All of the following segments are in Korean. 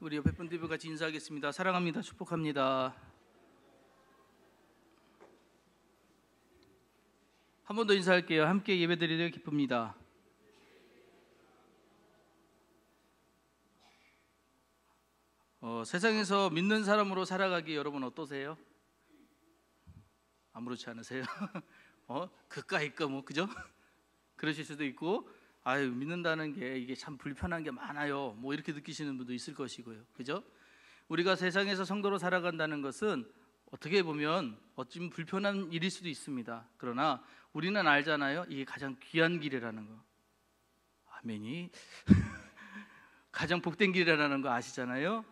우리 옆에 분들과 같이 인사하겠습니다. 사랑합니다. 축복합니다. 한 번 더 인사할게요. 함께 예배드리려 기쁩니다. 세상에서 믿는 사람으로 살아가기 여러분 어떠세요? 아무렇지 않으세요? 그까 이까 뭐 그죠? 그러실 수도 있고, 아유 믿는다는 게 이게 참 불편한 게 많아요. 뭐 이렇게 느끼시는 분도 있을 것이고요, 그죠? 우리가 세상에서 성도로 살아간다는 것은 어떻게 보면 어찌면 불편한 일일 수도 있습니다. 그러나 우리는 알잖아요. 이게 가장 귀한 길이라는 거. 아멘이. 가장 복된 길이라는 거 아시잖아요.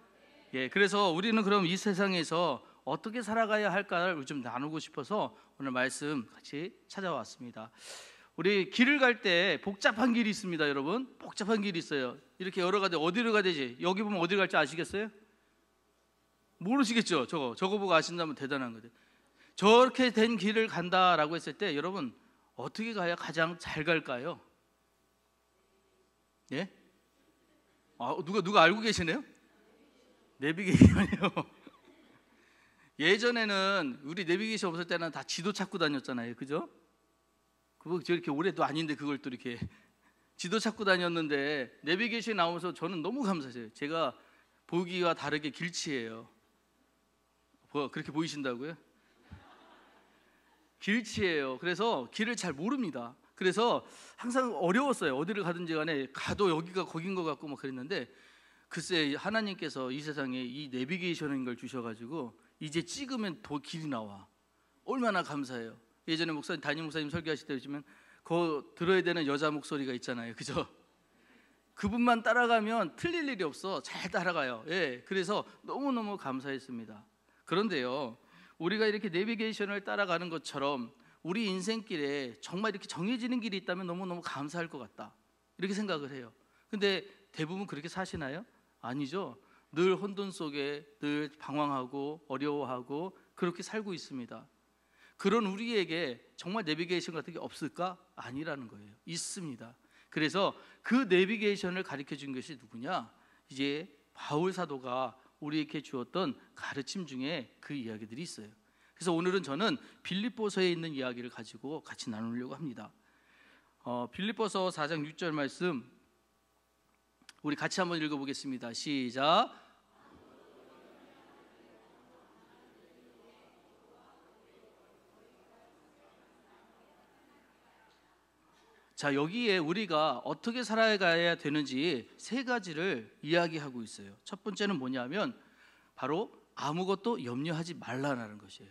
예, 그래서 우리는 그럼 이 세상에서 어떻게 살아가야 할까를 좀 나누고 싶어서 오늘 말씀 같이 찾아왔습니다. 우리 길을 갈 때 복잡한 길이 있습니다, 여러분. 복잡한 길이 있어요. 이렇게 여러 가지 어디를 가야 되지? 여기 보면 어디를 갈지 아시겠어요? 모르시겠죠? 저거 보고 아신다면 대단한 거죠. 저렇게 된 길을 간다라고 했을 때 여러분 어떻게 가야 가장 잘 갈까요? 예? 누가 알고 계시네요? 내비게이션이요. 예전에는 우리 내비게이션 없을 때는 다 지도 찾고 다녔잖아요, 그죠? 그거 저렇게 오래도 아닌데 그걸 또 이렇게 지도 찾고 다녔는데 내비게이션이 나오면서 저는 너무 감사해요. 제가 보기와 다르게 길치예요. 그렇게 보이신다고요? 길치예요. 그래서 길을 잘 모릅니다. 그래서 항상 어려웠어요. 어디를 가든지 간에 가도 여기가 거긴 것 같고 막 그랬는데, 글쎄 하나님께서 이 세상에 이 내비게이션인 걸 주셔가지고 이제 찍으면 더 길이 나와. 얼마나 감사해요. 예전에 담임 목사님 설교하실 때 보시면 그 들어야 되는 여자 목소리가 있잖아요, 그죠? 그분만 따라가면 틀릴 일이 없어. 잘 따라가요. 예, 그래서 너무너무 감사했습니다. 그런데요, 우리가 이렇게 내비게이션을 따라가는 것처럼 우리 인생길에 정말 이렇게 정해지는 길이 있다면 너무너무 감사할 것 같다, 이렇게 생각을 해요. 근데 대부분 그렇게 사시나요? 아니죠. 늘 혼돈 속에 늘 방황하고 어려워하고 그렇게 살고 있습니다. 그런 우리에게 정말 내비게이션 같은 게 없을까? 아니라는 거예요. 있습니다. 그래서 그 내비게이션을 가르쳐 준 것이 누구냐? 이제 바울 사도가 우리에게 주었던 가르침 중에 그 이야기들이 있어요. 그래서 오늘은 저는 빌립보서에 있는 이야기를 가지고 같이 나누려고 합니다. 빌립보서 4장 6절 말씀 우리 같이 한번 읽어보겠습니다. 시작. 자, 여기에 우리가 어떻게 살아가야 되는지 세 가지를 이야기하고 있어요. 첫 번째는 뭐냐면 바로 아무것도 염려하지 말라는 것이에요.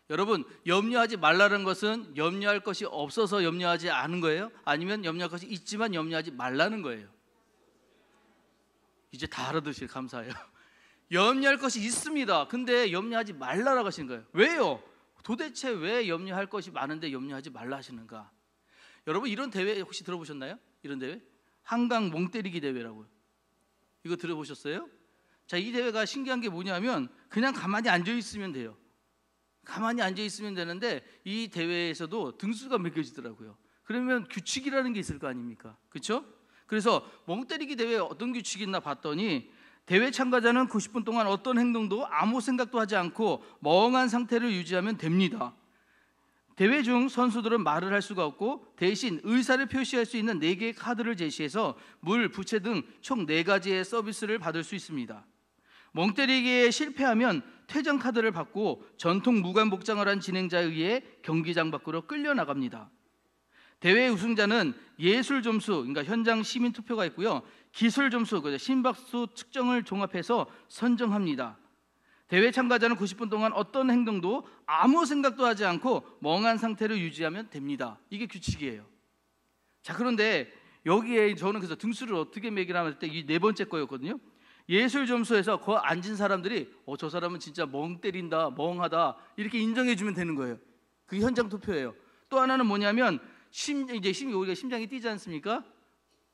여러분, 염려하지 말라는 것은 염려할 것이 없어서 염려하지 않은 거예요? 아니면 염려할 것이 있지만 염려하지 말라는 거예요? 이제 다 알아두실 감사해요. 염려할 것이 있습니다. 근데 염려하지 말라라고 하시는 거예요. 왜요? 도대체 왜 염려할 것이 많은데 염려하지 말라 하시는가? 여러분, 이런 대회 혹시 들어보셨나요? 이런 대회? 한강 멍때리기 대회라고요. 이거 들어보셨어요? 자, 이 대회가 신기한 게 뭐냐면 그냥 가만히 앉아 있으면 돼요. 가만히 앉아 있으면 되는데 이 대회에서도 등수가 매겨지더라고요. 그러면 규칙이라는 게 있을 거 아닙니까? 그렇죠? 그래서 멍때리기 대회에 어떤 규칙이 있나 봤더니 대회 참가자는 90분 동안 어떤 행동도 아무 생각도 하지 않고 멍한 상태를 유지하면 됩니다. 대회 중 선수들은 말을 할 수가 없고 대신 의사를 표시할 수 있는 4개의 카드를 제시해서 물, 부채 등 총 4가지의 서비스를 받을 수 있습니다. 멍때리기에 실패하면 퇴장 카드를 받고 전통 무관 복장을 한 진행자에 의해 경기장 밖으로 끌려나갑니다. 대회 우승자는 예술 점수, 그러니까 현장 시민 투표가 있고요, 기술 점수, 심박수 측정을 종합해서 선정합니다. 대회 참가자는 90분 동안 어떤 행동도 아무 생각도 하지 않고 멍한 상태를 유지하면 됩니다. 이게 규칙이에요. 자, 그런데 여기에 저는 그래서 등수를 어떻게 매기나 할 때 이 4번째 거였거든요. 예술 점수에서 그 앉은 사람들이 저 사람은 진짜 멍 때린다, 멍하다 이렇게 인정해 주면 되는 거예요. 그게 현장 투표예요. 또 하나는 뭐냐면 우리가 심장이 뛰지 않습니까?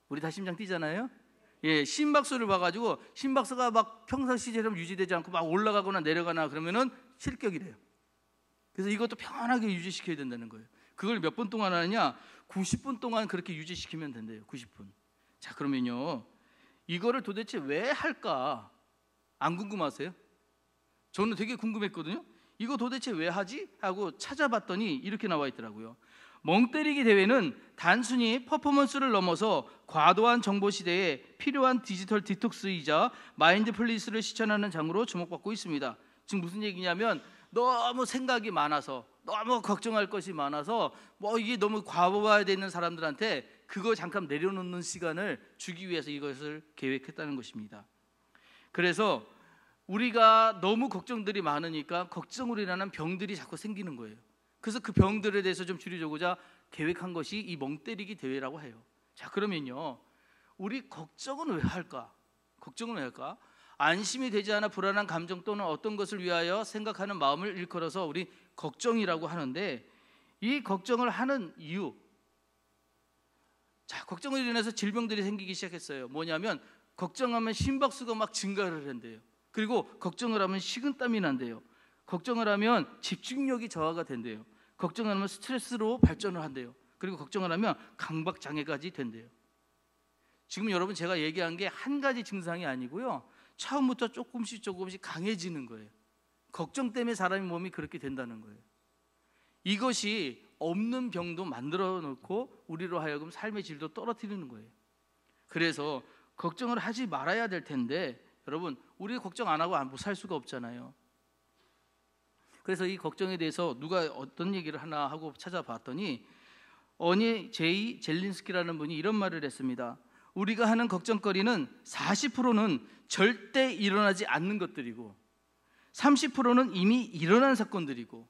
우리 다 심장 뛰잖아요. 예, 심박수를 봐가지고 심박수가 막 평상시처럼 유지되지 않고 막 올라가거나 내려가나 그러면은 실격이래요. 그래서 이것도 편하게 유지시켜야 된다는 거예요. 그걸 몇 분 동안 하느냐? 90분 동안 그렇게 유지시키면 된대요. 90분. 자, 그러면요, 이거를 도대체 왜 할까? 안 궁금하세요? 저는 되게 궁금했거든요. 이거 도대체 왜 하지? 하고 찾아봤더니 이렇게 나와 있더라고요. 멍때리기 대회는 단순히 퍼포먼스를 넘어서 과도한 정보 시대에 필요한 디지털 디톡스이자 마인드풀리스를 실천하는 장으로 주목받고 있습니다. 지금 무슨 얘기냐면 너무 생각이 많아서, 너무 걱정할 것이 많아서 이게 너무 과부하되는 사람들한테 그거 잠깐 내려놓는 시간을 주기 위해서 이것을 계획했다는 것입니다. 그래서 우리가 너무 걱정들이 많으니까 걱정으로 인한 병들이 자꾸 생기는 거예요. 그래서 그 병들에 대해서 좀 줄여주고자 계획한 것이 이 멍때리기 대회라고 해요. 자, 그러면요, 우리 걱정은 왜 할까? 걱정은 왜 할까? 안심이 되지 않아 불안한 감정 또는 어떤 것을 위하여 생각하는 마음을 일컬어서 우리 걱정이라고 하는데, 이 걱정을 하는 이유, 자, 걱정으로 인해서 질병들이 생기기 시작했어요. 뭐냐면 걱정하면 심박수가 막 증가를 한대요. 그리고 걱정을 하면 식은땀이 난대요. 걱정을 하면 집중력이 저하가 된대요. 걱정을 하면 스트레스로 발전을 한대요. 그리고 걱정을 하면 강박장애까지 된대요. 지금 여러분 제가 얘기한 게 한 가지 증상이 아니고요, 처음부터 조금씩 강해지는 거예요. 걱정 때문에 사람의 몸이 그렇게 된다는 거예요. 이것이 없는 병도 만들어 놓고 우리로 하여금 삶의 질도 떨어뜨리는 거예요. 그래서 걱정을 하지 말아야 될 텐데, 여러분 우리 걱정 안 하고 못 살 수가 없잖아요. 그래서 이 걱정에 대해서 누가 어떤 얘기를 하나 하고 찾아봤더니 어니 제이 젤린스키라는 분이 이런 말을 했습니다. 우리가 하는 걱정거리는 40%는 절대 일어나지 않는 것들이고, 30%는 이미 일어난 사건들이고,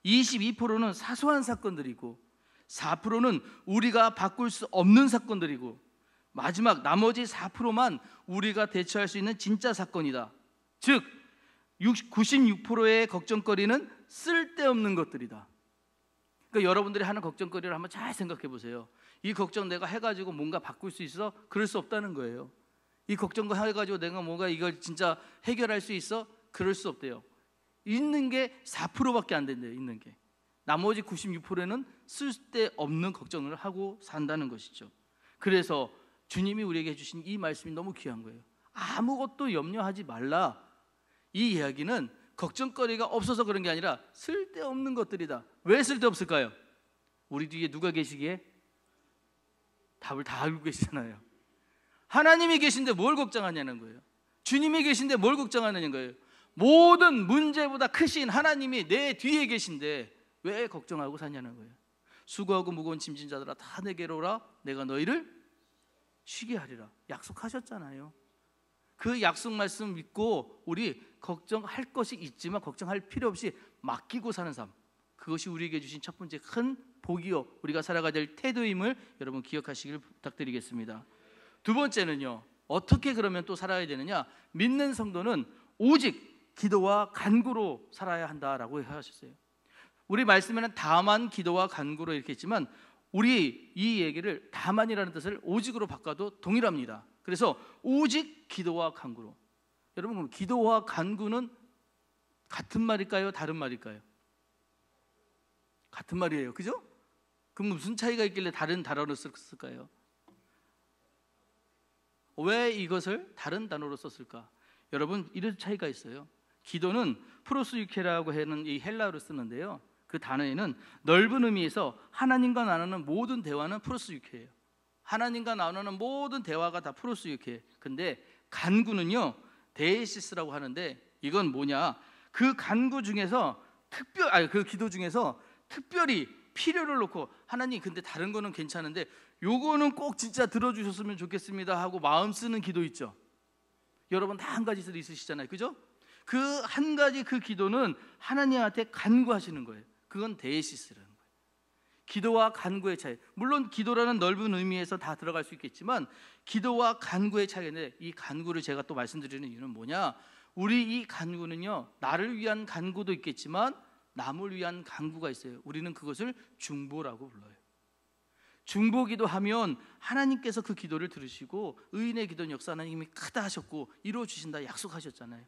22%는 사소한 사건들이고, 4%는 우리가 바꿀 수 없는 사건들이고, 마지막 나머지 4%만 우리가 대처할 수 있는 진짜 사건이다. 즉 96%의 걱정거리는 쓸데없는 것들이다. 그러니까 여러분들이 하는 걱정거리를 한번 잘 생각해 보세요. 이 걱정 내가 해가지고 뭔가 바꿀 수 있어? 그럴 수 없다는 거예요. 이 걱정 해가지고 내가 뭔가 이걸 진짜 해결할 수 있어? 그럴 수 없대요. 있는 게 4%밖에 안 된대요. 있는 게. 나머지 96%는 쓸데없는 걱정을 하고 산다는 것이죠. 그래서 주님이 우리에게 해주신 이 말씀이 너무 귀한 거예요. 아무것도 염려하지 말라. 이 이야기는 걱정거리가 없어서 그런 게 아니라 쓸데없는 것들이다. 왜 쓸데없을까요? 우리 뒤에 누가 계시기에? 답을 다 알고 계시잖아요. 하나님이 계신데 뭘 걱정하냐는 거예요. 주님이 계신데 뭘 걱정하냐는 거예요. 모든 문제보다 크신 하나님이 내 뒤에 계신데 왜 걱정하고 사냐는 거예요. 수고하고 무거운 짐진 자들아 다 내게로 오라. 내가 너희를 쉬게 하리라. 약속하셨잖아요. 그 약속 말씀 믿고 우리 걱정할 것이 있지만 걱정할 필요 없이 맡기고 사는 삶, 그것이 우리에게 주신 첫 번째 큰 복이요, 우리가 살아가야 될 태도임을 여러분 기억하시길 부탁드리겠습니다. 두 번째는요, 어떻게 그러면 또 살아야 되느냐? 믿는 성도는 오직 기도와 간구로 살아야 한다라고 하셨어요. 우리 말씀에는 다만 기도와 간구로 이렇게 했지만 우리 이 얘기를 다만이라는 뜻을 오직으로 바꿔도 동일합니다. 그래서 오직 기도와 간구로. 여러분 그럼 기도와 간구는 같은 말일까요? 다른 말일까요? 같은 말이에요. 그죠? 그럼 무슨 차이가 있길래 다른 단어로 썼을까요? 왜 이것을 다른 단어로 썼을까? 여러분 이런 차이가 있어요. 기도는 프로스유케라고 하는 이 헬라어를 쓰는데요, 그 단어에는 넓은 의미에서 하나님과 나누는 모든 대화는 프로스유케예요. 하나님과 나누는 모든 대화가 다 프로스유케. 근데 간구는요 데이시스라고 하는데, 이건 뭐냐? 그 간구 중에서 그 기도 중에서 특별히 필요를 놓고 하나님 근데 다른 거는 괜찮은데 요거는 꼭 진짜 들어주셨으면 좋겠습니다 하고 마음 쓰는 기도 있죠. 여러분 다 한 가지씩 있으시잖아요. 그죠? 그 한 가지 그 기도는 하나님한테 간구하시는 거예요. 그건 데이시스라는 거예요. 기도와 간구의 차이. 물론 기도라는 넓은 의미에서 다 들어갈 수 있겠지만 기도와 간구의 차이인데, 이 간구를 제가 또 말씀드리는 이유는 뭐냐? 우리 이 간구는요, 나를 위한 간구도 있겠지만 남을 위한 간구가 있어요. 우리는 그것을 중보라고 불러요. 중보기도 하면 하나님께서 그 기도를 들으시고 의인의 기도는 역사 하나님이 크다 하셨고 이루어 주신다 약속하셨잖아요.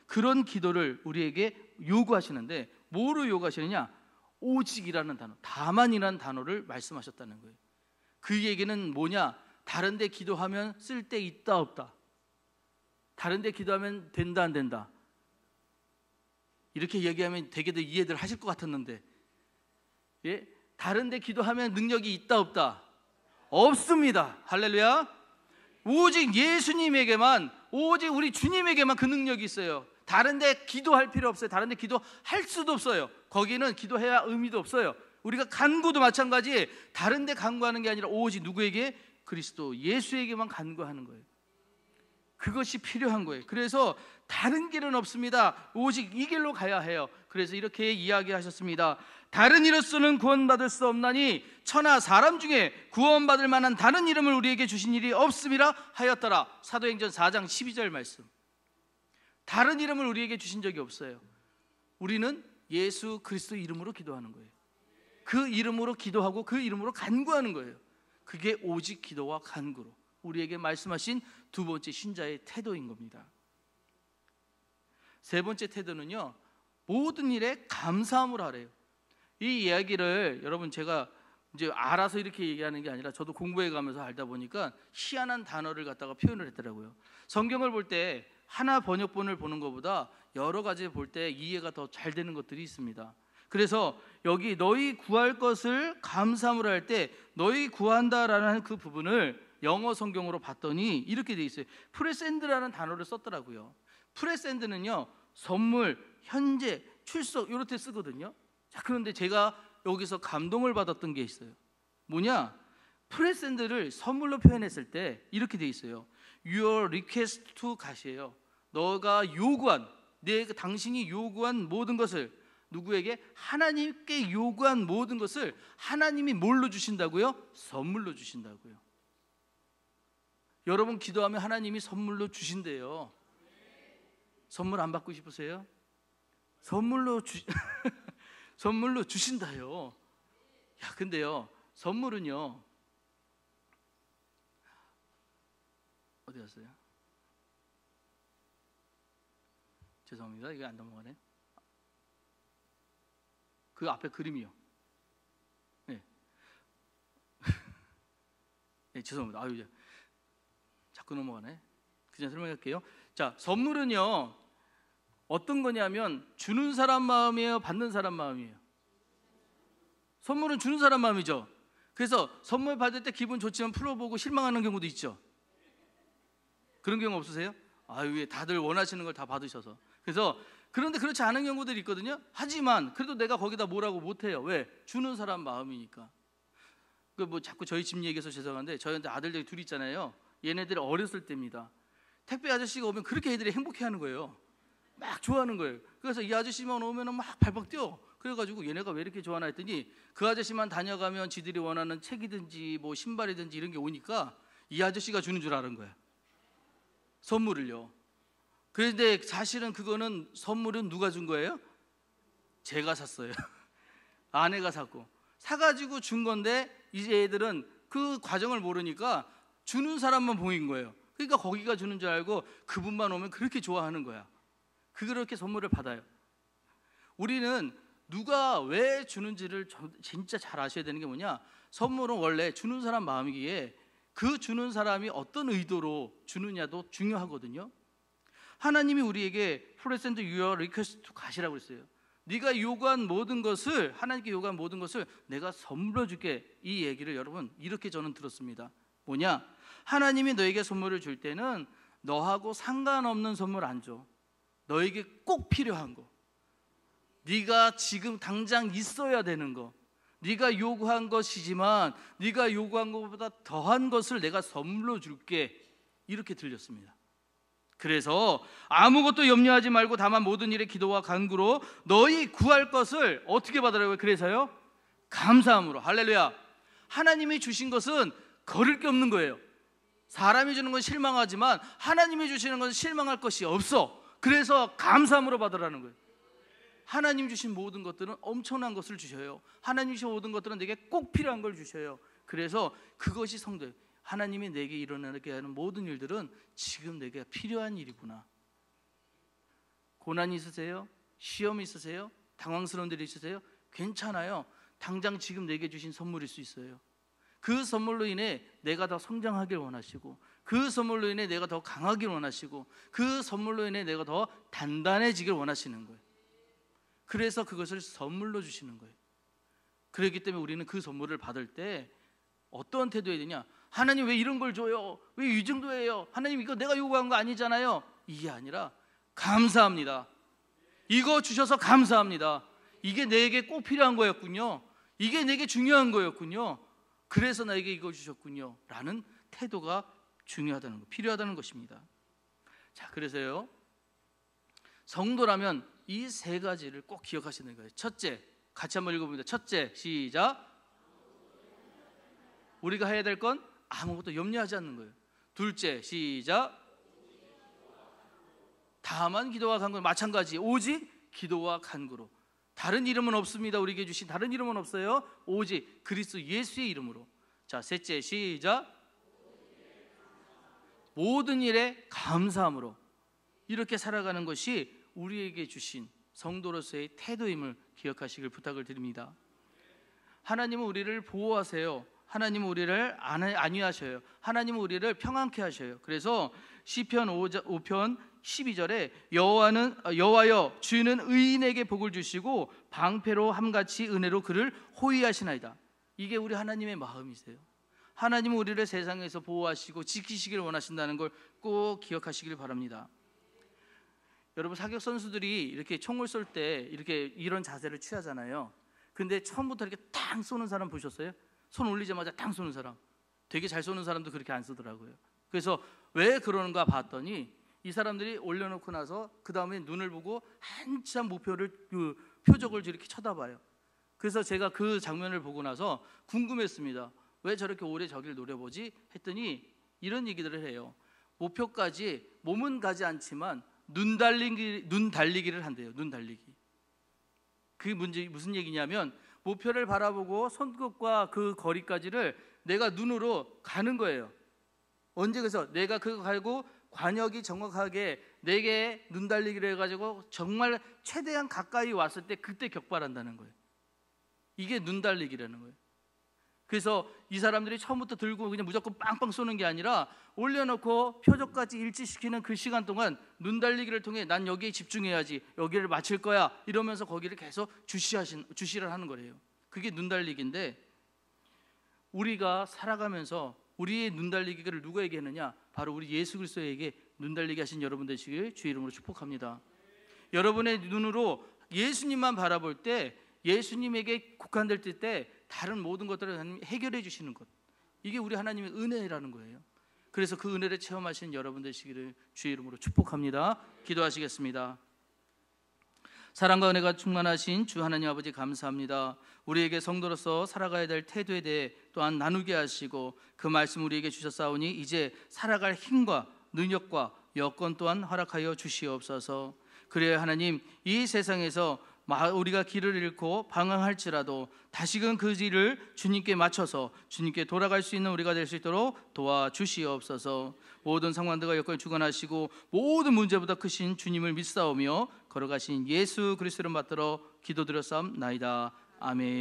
그런 기도를 우리에게 요구하시는데 뭐로 요구하시느냐? 오직이라는 단어, 다만이라는 단어를 말씀하셨다는 거예요. 그 얘기는 뭐냐? 다른 데 기도하면 쓸데 있다 없다? 다른 데 기도하면 된다 안 된다? 이렇게 얘기하면 되게들 이해들 하실 것 같았는데, 예? 다른 데 기도하면 능력이 있다 없다? 없습니다. 할렐루야. 오직 예수님에게만, 오직 우리 주님에게만 그 능력이 있어요. 다른 데 기도할 필요 없어요. 다른 데 기도할 수도 없어요. 거기는 기도해야 의미도 없어요. 우리가 간구도 마찬가지, 다른 데 간구하는 게 아니라 오직 누구에게? 그리스도 예수에게만 간구하는 거예요. 그것이 필요한 거예요. 그래서 다른 길은 없습니다. 오직 이 길로 가야 해요. 그래서 이렇게 이야기하셨습니다. 다른 이로서는 구원받을 수 없나니 천하 사람 중에 구원받을 만한 다른 이름을 우리에게 주신 일이 없음이라 하였더라. 사도행전 4장 12절 말씀. 다른 이름을 우리에게 주신 적이 없어요. 우리는 예수 그리스도 이름으로 기도하는 거예요. 그 이름으로 기도하고 그 이름으로 간구하는 거예요. 그게 오직 기도와 간구로 우리에게 말씀하신 두 번째 신자의 태도인 겁니다. 세 번째 태도는요, 모든 일에 감사함으로 하래요. 이 이야기를 여러분 제가 이제 알아서 이렇게 얘기하는 게 아니라 저도 공부해 가면서 알다 보니까 희한한 단어를 갖다가 표현을 했더라고요. 성경을 볼 때 하나 번역본을 보는 것보다 여러 가지 볼 때 이해가 더 잘 되는 것들이 있습니다. 그래서 여기 너희 구할 것을 감사함으로 할 때 너희 구한다라는 그 부분을 영어 성경으로 봤더니 이렇게 돼 있어요. 프레센드라는 단어를 썼더라고요. 프레센드는요, 선물, 현재, 출석 이렇게 쓰거든요. 자, 그런데 제가 여기서 감동을 받았던 게 있어요. 뭐냐? 프레센드를 선물로 표현했을 때 이렇게 돼 있어요. Your request to God이에요. 너가 요구한, 당신이 요구한 모든 것을 누구에게? 하나님께 요구한 모든 것을 하나님이 뭘로 주신다고요? 선물로 주신다고요. 여러분 기도하면 하나님이 선물로 주신대요. 선물 안 받고 싶으세요? 선물로 주신다요. 야, 근데요, 선물은요, 어디 갔어요? 죄송합니다. 이게 안 넘어가네. 그 앞에 그림이요. 네. 네, 죄송합니다. 아유, 자꾸 넘어가네. 그냥 설명할게요. 자, 선물은요, 어떤 거냐면 주는 사람 마음이에요, 받는 사람 마음이에요? 선물은 주는 사람 마음이죠. 그래서 선물 받을 때 기분 좋지만 풀어보고 실망하는 경우도 있죠. 그런 경우 없으세요? 아유, 다들 원하시는 걸 다 받으셔서. 그래서 그런데 그렇지 않은 경우들이 있거든요. 하지만 그래도 내가 거기다 뭐라고 못해요. 왜? 주는 사람 마음이니까. 그 뭐 자꾸 저희 집 얘기해서 죄송한데, 저희한테 아들들이 둘 있잖아요. 얘네들이 어렸을 때입니다. 택배 아저씨가 오면 그렇게 애들이 행복해하는 거예요. 막 좋아하는 거예요. 그래서 이 아저씨만 오면 막 발박 뛰어. 그래가지고 얘네가 왜 이렇게 좋아하나 했더니 그 아저씨만 다녀가면 지들이 원하는 책이든지 뭐 신발이든지 이런 게 오니까 이 아저씨가 주는 줄 아는 거야, 선물을요. 그런데 사실은 그거는, 선물은 누가 준 거예요? 제가 샀어요. 아내가 샀고, 사가지고 준 건데 이제 애들은 그 과정을 모르니까 주는 사람만 보인 거예요. 그러니까 거기가 주는 줄 알고 그분만 오면 그렇게 좋아하는 거야. 그렇게 선물을 받아요. 우리는 누가 왜 주는지를 진짜 잘 아셔야 되는 게 뭐냐? 선물은 원래 주는 사람 마음이기에 그 주는 사람이 어떤 의도로 주느냐도 중요하거든요. 하나님이 우리에게 프레센트 유어 리퀘스트 가시라고 했어요. 네가 요구한 모든 것을, 하나님께 요구한 모든 것을 내가 선물로 줄게. 이 얘기를 여러분 이렇게 저는 들었습니다. 뭐냐? 하나님이 너에게 선물을 줄 때는 너하고 상관없는 선물 안 줘. 너에게 꼭 필요한 거, 네가 지금 당장 있어야 되는 거, 네가 요구한 것이지만 네가 요구한 것보다 더한 것을 내가 선물로 줄게. 이렇게 들렸습니다. 그래서 아무것도 염려하지 말고 다만 모든 일에 기도와 간구로 너희 구할 것을 어떻게 받으라고요? 그래서요, 감사함으로. 할렐루야. 하나님이 주신 것은 거를 게 없는 거예요. 사람이 주는 건 실망하지만 하나님이 주시는 것은 실망할 것이 없어. 그래서 감사함으로 받으라는 거예요. 하나님 주신 모든 것들은 엄청난 것을 주셔요. 하나님 주신 모든 것들은 내게 꼭 필요한 걸 주셔요. 그래서 그것이 성도예요. 하나님이 내게 일어나게 하는 모든 일들은 지금 내게 필요한 일이구나. 고난이 있으세요? 시험이 있으세요? 당황스러운 일이 있으세요? 괜찮아요. 당장 지금 내게 주신 선물일 수 있어요. 그 선물로 인해 내가 더 성장하길 원하시고, 그 선물로 인해 내가 더 강하길 원하시고 그 선물로 인해 내가 더 단단해지길 원하시는 거예요. 그래서 그것을 선물로 주시는 거예요. 그렇기 때문에 우리는 그 선물을 받을 때 어떤 태도해야 되냐? 하나님 왜 이런 걸 줘요? 왜 이 정도예요? 하나님 이거 내가 요구한 거 아니잖아요. 이게 아니라 감사합니다. 이거 주셔서 감사합니다. 이게 내게 꼭 필요한 거였군요. 이게 내게 중요한 거였군요. 그래서 나에게 이거 주셨군요. 라는 태도가 중요하다는 거, 필요하다는 것입니다. 자, 그래서요, 성도라면 이 세 가지를 꼭 기억하시는 거예요. 첫째, 같이 한번 읽어봅니다. 첫째, 시작. 우리가 해야 될 건 아무것도 염려하지 않는 거예요. 둘째, 시작. 다만 기도와 간구로, 마찬가지 오직 기도와 간구로. 다른 이름은 없습니다. 우리에게 주신 다른 이름은 없어요. 오직 그리스도 예수의 이름으로. 자, 셋째, 시작. 모든 일에 감사함으로. 이렇게 살아가는 것이 우리에게 주신 성도로서의 태도임을 기억하시길 부탁을 드립니다. 하나님은 우리를 보호하세요. 하나님은 우리를 안위하셔요. 하나님은 우리를 평안케 하셔요. 그래서 시편 5편 12절에 여호와여 주는 의인에게 복을 주시고 방패로 함같이 은혜로 그를 호위하시나이다. 이게 우리 하나님의 마음이세요. 하나님은 우리를 세상에서 보호하시고 지키시길 원하신다는 걸 꼭 기억하시길 바랍니다. 여러분, 사격 선수들이 이렇게 총을 쏠 때 이렇게 이런 자세를 취하잖아요. 근데 처음부터 이렇게 탕 쏘는 사람 보셨어요? 손 올리자마자 탕 쏘는 사람, 되게 잘 쏘는 사람도 그렇게 안 쏘더라고요. 그래서 왜 그러는가 봤더니 이 사람들이 올려놓고 나서 그 다음에 눈을 보고 한참 목표를, 그 표적을 이렇게 쳐다봐요. 그래서 제가 그 장면을 보고 나서 궁금했습니다. 왜 저렇게 오래 저기를 노려보지? 했더니 이런 얘기들을 해요. 목표까지 몸은 가지 않지만 눈 달리기를 한대요. 눈 달리기. 그게 무슨 얘기냐면 목표를 바라보고 손끝과 그 거리까지를 내가 눈으로 가는 거예요. 언제? 그래서 내가 그거 가지고 관역이 정확하게 내게 눈 달리기를 해가지고 정말 최대한 가까이 왔을 때 그때 격발한다는 거예요. 이게 눈 달리기라는 거예요. 그래서 이 사람들이 처음부터 들고 그냥 무조건 빵빵 쏘는 게 아니라 올려놓고 표적까지 일치시키는 그 시간 동안 눈 달리기를 통해 난 여기에 집중해야지, 여기를 맞힐 거야 이러면서 거기를 계속 주시를 하는 거예요. 그게 눈 달리기인데, 우리가 살아가면서 우리의 눈 달리기를 누구에게 했느냐? 바로 우리 예수 그리스도에게 눈 달리기 하신 여러분 되시길 주의 이름으로 축복합니다. 여러분의 눈으로 예수님만 바라볼 때, 예수님에게 국한될 때 다른 모든 것들을 해결해 주시는 것, 이게 우리 하나님의 은혜라는 거예요. 그래서 그 은혜를 체험하신 여러분 되시기를 주의 이름으로 축복합니다. 기도하시겠습니다. 사랑과 은혜가 충만하신 주 하나님 아버지, 감사합니다. 우리에게 성도로서 살아가야 될 태도에 대해 또한 나누게 하시고 그 말씀 우리에게 주셨사오니 이제 살아갈 힘과 능력과 여건 또한 허락하여 주시옵소서. 그래야 하나님, 이 세상에서 우리가 길을 잃고 방황할지라도 다시금 그 길을 주님께 맞춰서 주님께 돌아갈 수 있는 우리가 될 수 있도록 도와주시옵소서. 모든 상황들과 여건을 주관하시고 모든 문제보다 크신 주님을 믿사오며 걸어가신 예수 그리스도를 받들어 기도드렸사옵나이다. 아멘.